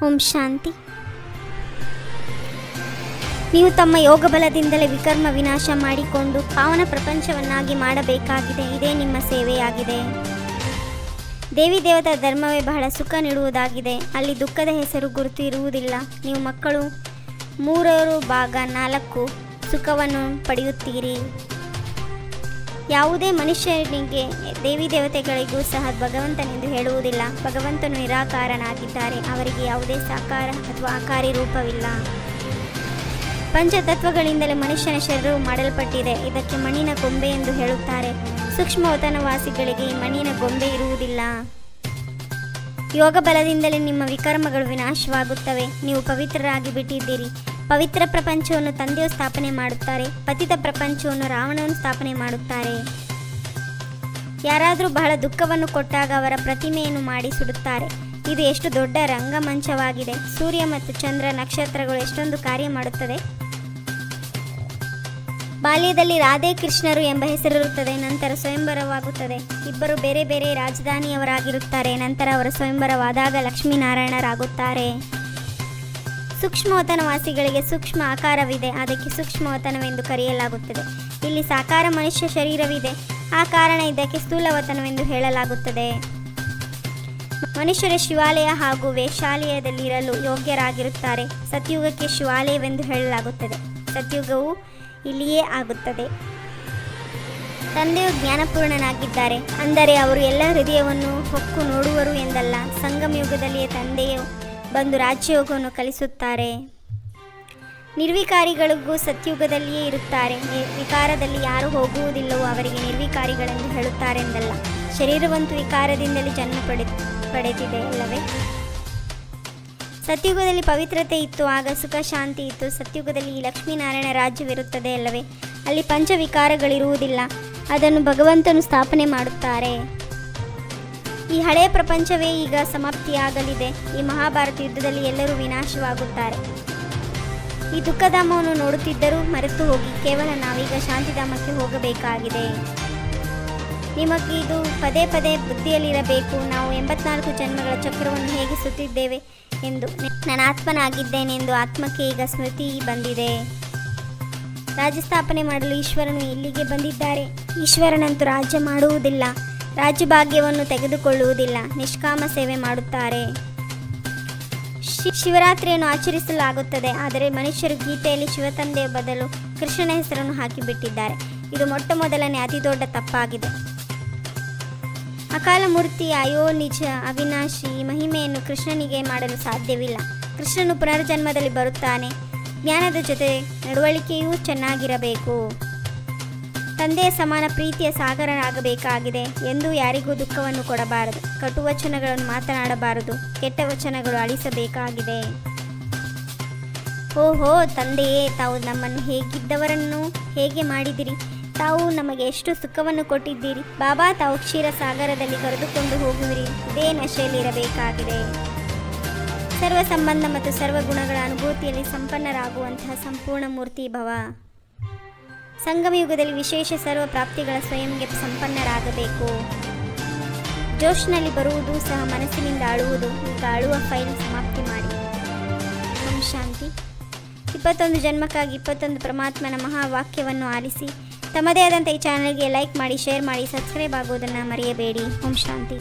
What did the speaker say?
ಓಂ ಶಾಂತಿ. ನೀವು ತಮ್ಮ ಯೋಗ ಬಲದಿಂದಲೇ ವಿಕರ್ಮ ವಿನಾಶ ಮಾಡಿಕೊಂಡು ಪಾವನ ಪ್ರಪಂಚವನ್ನಾಗಿ ಮಾಡಬೇಕಾಗಿದೆ. ಇದೇ ನಿಮ್ಮ ಸೇವೆಯಾಗಿದೆ. ದೇವಿ ದೇವತಾ ಧರ್ಮವೇ ಬಹಳ ಸುಖ ನೀಡುವುದಾಗಿದೆ. ಅಲ್ಲಿ ದುಃಖದ ಹೆಸರು ಗುರುತು ಇರುವುದಿಲ್ಲ. ನೀವು ಮಕ್ಕಳು 3/4 ಸುಖವನ್ನು ಪಡೆಯುತ್ತೀರಿ. ಯಾವುದೇ ಮನುಷ್ಯನಿಗೆ ದೇವಿ ದೇವತೆಗಳಿಗೂ ಸಹ ಭಗವಂತನೆಂದು ಹೇಳುವುದಿಲ್ಲ. ಭಗವಂತನು ನಿರಾಕಾರನಾಗಿದ್ದಾರೆ. ಅವರಿಗೆ ಯಾವುದೇ ಸಾಕಾರ ಅಥವಾ ಆಕಾರಿ ರೂಪವಿಲ್ಲ. ಪಂಚತತ್ವಗಳಿಂದಲೇ ಮನುಷ್ಯನ ಶರೀರವು ಮಾಡಲ್ಪಟ್ಟಿದೆ. ಇದಕ್ಕೆ ಮಣ್ಣಿನ ಗೊಂಬೆ ಎಂದು ಹೇಳುತ್ತಾರೆ. ಸೂಕ್ಷ್ಮ ವತನವಾಸಿಗಳಿಗೆ ಈ ಮಣ್ಣಿನ ಗೊಂಬೆ ಇರುವುದಿಲ್ಲ. ಯೋಗ ಬಲದಿಂದಲೇ ನಿಮ್ಮ ವಿಕರ್ಮಗಳು ವಿನಾಶವಾಗುತ್ತವೆ. ನೀವು ಪವಿತ್ರರಾಗಿ ಬಿಟ್ಟಿದ್ದೀರಿ. ಪವಿತ್ರ ಪ್ರಪಂಚವನ್ನು ತಂದೆಯು ಸ್ಥಾಪನೆ ಮಾಡುತ್ತಾರೆ. ಪತಿತ ಪ್ರಪಂಚವನ್ನು ರಾವಣನು ಸ್ಥಾಪನೆ ಮಾಡುತ್ತಾರೆ. ಯಾರಾದರೂ ಬಹಳ ದುಃಖವನ್ನು ಕೊಟ್ಟಾಗ ಅವರ ಪ್ರತಿಮೆಯನ್ನು ಮಾಡಿ ಸುಡುತ್ತಾರೆ. ಇದು ಎಷ್ಟು ದೊಡ್ಡ ರಂಗಮಂಚವಾಗಿದೆ. ಸೂರ್ಯ ಮತ್ತು ಚಂದ್ರ, ನಕ್ಷತ್ರಗಳು ಎಷ್ಟೊಂದು ಕಾರ್ಯ ಮಾಡುತ್ತದೆ. ಬಾಲ್ಯದಲ್ಲಿ ರಾಧೆ ಕೃಷ್ಣರು ಎಂಬ ಹೆಸರಿರುತ್ತದೆ. ನಂತರ ಸ್ವಯಂವರವಾಗುತ್ತದೆ. ಇಬ್ಬರು ಬೇರೆ ಬೇರೆ ರಾಜಧಾನಿಯವರಾಗಿರುತ್ತಾರೆ. ನಂತರ ಅವರ ಸ್ವಯಂವರವಾದಾಗ ಲಕ್ಷ್ಮೀನಾರಾಯಣರಾಗುತ್ತಾರೆ. ಸೂಕ್ಷ್ಮವತನವಾಸಿಗಳಿಗೆ ಸೂಕ್ಷ್ಮ ಆಕಾರವಿದೆ. ಅದಕ್ಕೆ ಸೂಕ್ಷ್ಮವತನವೆಂದು ಕರೆಯಲಾಗುತ್ತದೆ. ಇಲ್ಲಿ ಸಾಕಾರ ಮನುಷ್ಯ ಶರೀರವಿದೆ. ಆ ಕಾರಣ ಇದಕ್ಕೆ ಸ್ಥೂಲವತನವೆಂದು ಹೇಳಲಾಗುತ್ತದೆ. ಮನುಷ್ಯರ ಶಿವಾಲಯ ಹಾಗೂ ವೇಶ್ಯಾಲಯದಲ್ಲಿರಲು ಯೋಗ್ಯರಾಗಿರುತ್ತಾರೆ. ಸತ್ಯುಗಕ್ಕೆ ಶಿವಾಲಯವೆಂದು ಹೇಳಲಾಗುತ್ತದೆ. ಸತ್ಯುಗವು ಇಲ್ಲಿಯೇ ಆಗುತ್ತದೆ. ತಂದೆಯು ಜ್ಞಾನಪೂರ್ಣನಾಗಿದ್ದಾರೆ. ಅಂದರೆ ಅವರು ಎಲ್ಲ ಹೃದಯವನ್ನು ಹೊಕ್ಕು ನೋಡುವರು ಎಂದಲ್ಲ. ಸಂಗಮಯುಗದಲ್ಲಿಯೇ ತಂದೆಯು ಬಂದು ರಾಜಯೋಗವನ್ನು ಕಲಿಸುತ್ತಾರೆ. ನಿರ್ವಿಕಾರಿಗಳಿಗೂ ಸತ್ಯುಗದಲ್ಲಿಯೇ ಇರುತ್ತಾರೆ. ವಿಕಾರದಲ್ಲಿ ಯಾರು ಹೋಗುವುದಿಲ್ಲವೋ ಅವರಿಗೆ ನಿರ್ವಿಕಾರಿಗಳೆಂದು ಹೇಳುತ್ತಾರೆಂದಲ್ಲ. ಶರೀರವಂತೂ ವಿಕಾರದಿಂದಲೇ ಜನ್ಮ ಪಡೆದಿದೆ ಅಲ್ಲವೇ. ಸತ್ಯುಗದಲ್ಲಿ ಪವಿತ್ರತೆ ಇತ್ತು. ಆಗ ಸುಖ ಶಾಂತಿ ಇತ್ತು. ಸತ್ಯುಗದಲ್ಲಿ ಈ ಲಕ್ಷ್ಮೀನಾರಾಯಣ ರಾಜ್ಯವಿರುತ್ತದೆ ಅಲ್ಲವೇ. ಅಲ್ಲಿ ಪಂಚವಿಕಾರಗಳಿರುವುದಿಲ್ಲ. ಅದನ್ನು ಭಗವಂತನು ಸ್ಥಾಪನೆ ಮಾಡುತ್ತಾರೆ. ಈ ಹಳೆಯ ಪ್ರಪಂಚವೇ ಈಗ ಸಮಾಪ್ತಿಯಾಗಲಿದೆ. ಈ ಮಹಾಭಾರತ ಯುದ್ಧದಲ್ಲಿ ಎಲ್ಲರೂ ವಿನಾಶವಾಗುತ್ತಾರೆ. ಈ ದುಃಖಧಾಮವನ್ನು ನೋಡುತ್ತಿದ್ದರೂ ಮರೆತು ಹೋಗಿ. ಕೇವಲ ನಾವೀಗ ಶಾಂತಿಧಾಮಕ್ಕೆ ಹೋಗಬೇಕಾಗಿದೆ. ನಿಮಗೆ ಇದು ಪದೇ ಪದೇ ಬುದ್ಧಿಯಲ್ಲಿರಬೇಕು. ನಾವು 84 ಜನ್ಮಗಳ ಚಕ್ರವನ್ನು ಹೇಗೆ ಸುತ್ತಿದ್ದೇವೆ ಎಂದು. ನಾನು ಆತ್ಮನಾಗಿದ್ದೇನೆಂದು ಆತ್ಮಕ್ಕೆ ಈಗ ಸ್ಮೃತಿ ಬಂದಿದೆ. ರಾಜ್ಯಸ್ಥಾಪನೆ ಮಾಡಲು ಈಶ್ವರನು ಇಲ್ಲಿಗೆ ಬಂದಿದ್ದಾರೆ. ಈಶ್ವರನಂತೂ ರಾಜ್ಯ ಮಾಡುವುದಿಲ್ಲ. ರಾಜ್ಯಭಾಗ್ಯವನ್ನು ತೆಗೆದುಕೊಳ್ಳುವುದಿಲ್ಲ. ನಿಷ್ಕಾಮ ಸೇವೆ ಮಾಡುತ್ತಾರೆ. ಶಿವರಾತ್ರಿಯನ್ನು ಆಚರಿಸಲಾಗುತ್ತದೆ. ಆದರೆ ಮನುಷ್ಯರು ಗೀತೆಯಲ್ಲಿ ಶಿವತಂದೆಯ ಬದಲು ಕೃಷ್ಣನ ಹೆಸರನ್ನು ಹಾಕಿಬಿಟ್ಟಿದ್ದಾರೆ. ಇದು ಮೊಟ್ಟ ಮೊದಲನೇ ಅತಿ ದೊಡ್ಡ ತಪ್ಪಾಗಿದೆ. ಅಕಾಲ ಮೂರ್ತಿ ಅಯೋ ನಿಜ ಅವಿನಾಶಿ ಮಹಿಮೆಯನ್ನು ಕೃಷ್ಣನಿಗೆ ಮಾಡಲು ಸಾಧ್ಯವಿಲ್ಲ. ಕೃಷ್ಣನು ಪುನರ್ಜನ್ಮದಲ್ಲಿ ಬರುತ್ತಾನೆ. ಜ್ಞಾನದ ಜೊತೆ ನಡವಳಿಕೆಯೂ ಚೆನ್ನಾಗಿರಬೇಕು. ತಂದೆಯ ಸಮಾನ ಪ್ರೀತಿಯ ಸಾಗರನಾಗಬೇಕಾಗಿದೆ. ಎಂದೂ ಯಾರಿಗೂ ದುಃಖವನ್ನು ಕೊಡಬಾರದು. ಕಟುವಚನಗಳನ್ನು ಮಾತನಾಡಬಾರದು. ಕೆಟ್ಟ ವಚನಗಳು ಅಳಿಸಬೇಕಾಗಿದೆ. ಓಹೋ ತಂದೆಯೇ, ತಾವು ನಮ್ಮನ್ನು ಹೇಗಿದ್ದವರನ್ನು ಹೇಗೆ ಮಾಡಿದಿರಿ. ತಾವು ನಮಗೆ ಎಷ್ಟು ಸುಖವನ್ನು ಕೊಟ್ಟಿದ್ದೀರಿ. ಬಾಬಾ, ತಾವು ಕ್ಷೀರ ಸಾಗರದಲ್ಲಿ ಕರೆದುಕೊಂಡು ಹೋಗುವಿರಿ. ಇದೇ ನಶೆಯಲ್ಲಿರಬೇಕಾಗಿದೆ. ಸರ್ವ ಸಂಬಂಧ ಮತ್ತು ಸರ್ವ ಗುಣಗಳ ಅನುಭೂತಿಯಲ್ಲಿ ಸಂಪನ್ನರಾಗುವಂತಹ ಸಂಪೂರ್ಣ ಮೂರ್ತಿ ಭವ. ಸಂಗಮಯುಗದಲ್ಲಿ ವಿಶೇಷ ಸರ್ವ ಪ್ರಾಪ್ತಿಗಳ ಸ್ವಯಂಗೆ ಸಂಪನ್ನರಾಗಬೇಕು. ಜೋಶ್ನಲ್ಲಿ ಬರುವುದು ಸಹ ಮನಸ್ಸಿನಿಂದ ಅಳುವುದು. ಈಗ ಅಳುವ ಫೈಲ್ ಸಮಾಪ್ತಿ ಮಾಡಿ. ಓಂ ಶಾಂತಿ. 21 ಜನ್ಮಕ್ಕಾಗಿ 21 ಪರಮಾತ್ಮನ ಮಹಾವಾಕ್ಯವನ್ನು ಆಲಿಸಿ ತಮ್ಮದೇ ಆದಂಥ ಈ ಚಾನಲ್ಗೆ ಲೈಕ್ ಮಾಡಿ, ಶೇರ್ ಮಾಡಿ, ಸಬ್ಸ್ಕ್ರೈಬ್ ಆಗುವುದನ್ನು ಮರೆಯಬೇಡಿ. ಓಂ ಶಾಂತಿ.